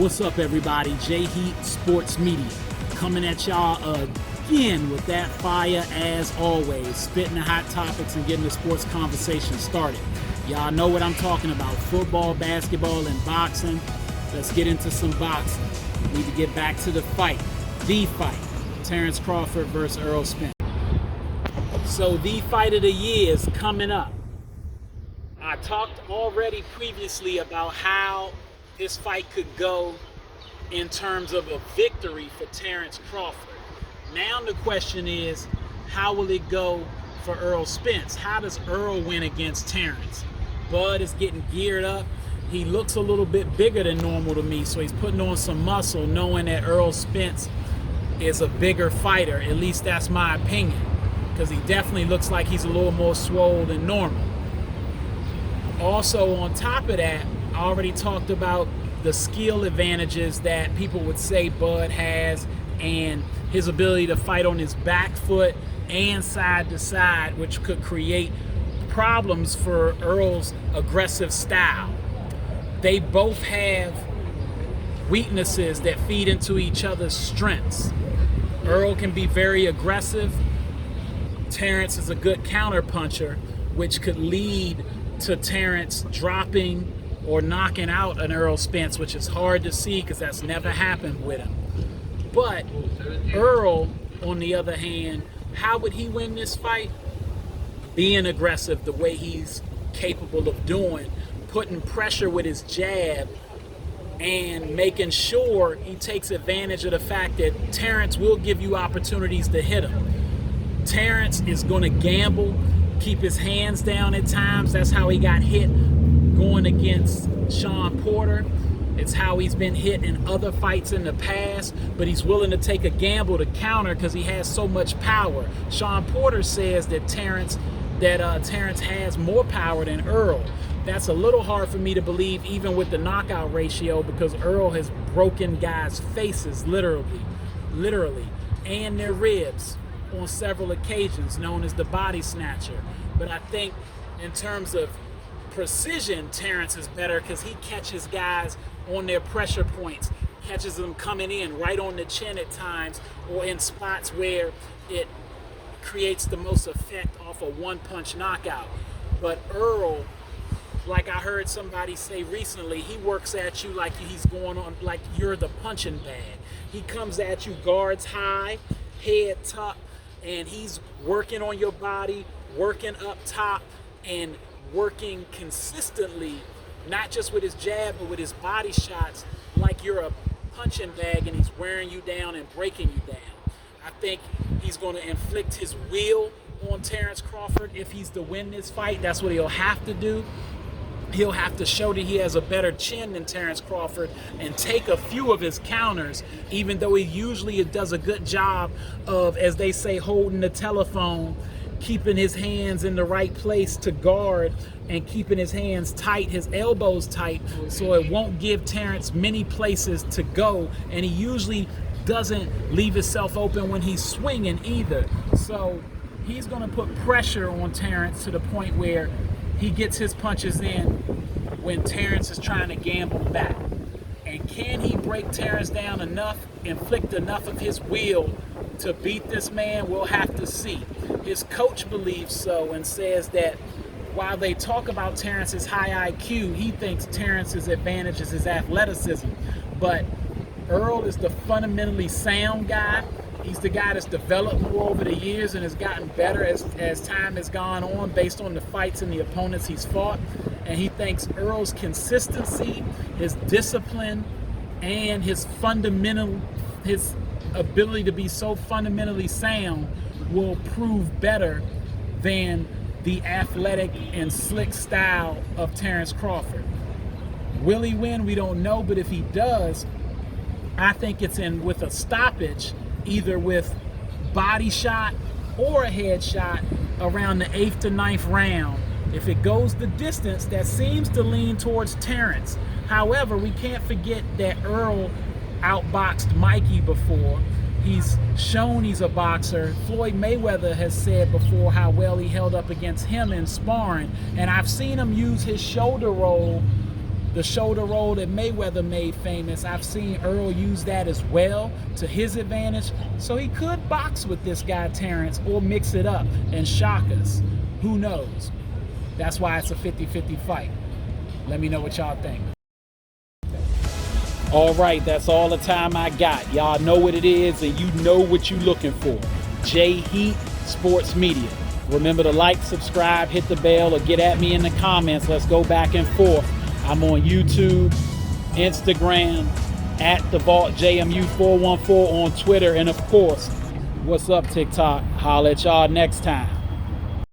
What's up, everybody? J-Heat Sports Media coming at y'all again with that fire as always, spitting the hot topics and getting the sports conversation started. Y'all know what I'm talking about: football, basketball, and boxing. Let's get into some boxing. We need to get back to the fight. The fight. Terence Crawford versus Errol Spence. So the fight of the year is coming up. I talked already previously about how this fight could go in terms of a victory for Terence Crawford. Now the question is, how will it go for Errol Spence? How does Errol win against Terence? Bud is getting geared up. He looks a little bit bigger than normal to me, so he's putting on some muscle, knowing that Errol Spence is a bigger fighter. At least that's my opinion, because he definitely looks like he's a little more swole than normal. Also, on top of that, I already talked about the skill advantages that people would say Bud has, and his ability to fight on his back foot and side to side, which could create problems for Errol's aggressive style. They both have weaknesses that feed into each other's strengths. Errol can be very aggressive. Terence is a good counter puncher, which could lead to Terence dropping or knocking out an Errol Spence, which is hard to see because that's never happened with him. But Errol, on the other hand, how would he win this fight? Being aggressive the way he's capable of doing, putting pressure with his jab, and making sure he takes advantage of the fact that Terence will give you opportunities to hit him. Terence is going to gamble, keep his hands down at times. That's how he got hit going against Shawn Porter. It's how he's been hit in other fights in the past, but he's willing to take a gamble to counter because he has so much power. Shawn Porter says that Terence has more power than Errol. That's a little hard for me to believe, even with the knockout ratio, because Errol has broken guys' faces literally, and their ribs on several occasions, known as the body snatcher. But I think in terms of precision, Terence is better because he catches guys on their pressure points, catches them coming in right on the chin at times, or in spots where it creates the most effect off a one-punch knockout. But Errol, like I heard somebody say recently, he works at you like he's going on, like you're the punching bag. He comes at you guards high, head tucked, and he's working on your body, working up top, and working consistently, not just with his jab, but with his body shots, like you're a punching bag and he's wearing you down and breaking you down. I think he's going to inflict his will on Terence Crawford if he's to win this fight. That's what he'll have to do. He'll have to show that he has a better chin than Terence Crawford and take a few of his counters, even though he usually does a good job of, as they say, holding the telephone, keeping his hands in the right place to guard and keeping his hands tight, his elbows tight, so it won't give Terence many places to go. And he usually doesn't leave himself open when he's swinging either. So he's going to put pressure on Terence to the point where he gets his punches in when Terence is trying to gamble back. And can he break Terence down enough, inflict enough of his will to beat this man? We'll have to see. His coach believes so and says that while they talk about Terence's high IQ, he thinks Terence's advantage is his athleticism. But Errol is the fundamentally sound guy. He's the guy that's developed more over the years and has gotten better as time has gone on based on the fights and the opponents he's fought. And he thinks Errol's consistency, his discipline, and his ability to be so fundamentally sound will prove better than the athletic and slick style of Terence Crawford. Will he win? We don't know, but if he does, I think it's in with a stoppage, either with body shot or a head shot around the 8th to 9th round. If it goes the distance, that seems to lean towards Terence. However, we can't forget that Errol outboxed Mikey before. He's shown he's a boxer. Floyd Mayweather has said before how well he held up against him in sparring, and I've seen him use his shoulder roll The shoulder roll that Mayweather made famous, I've seen Errol use that as well to his advantage. So he could box with this guy Terence or mix it up and shock us. Who knows? That's why it's a 50-50 fight. Let me know what y'all think. All right, that's all the time I got. Y'all know what it is and you know what you're looking for. J Heat Sports Media. Remember to like, subscribe, hit the bell, or get at me in the comments. Let's go back and forth. I'm on YouTube, Instagram, at the Vault JMU414 on Twitter, and of course, what's up TikTok? Holla at y'all next time.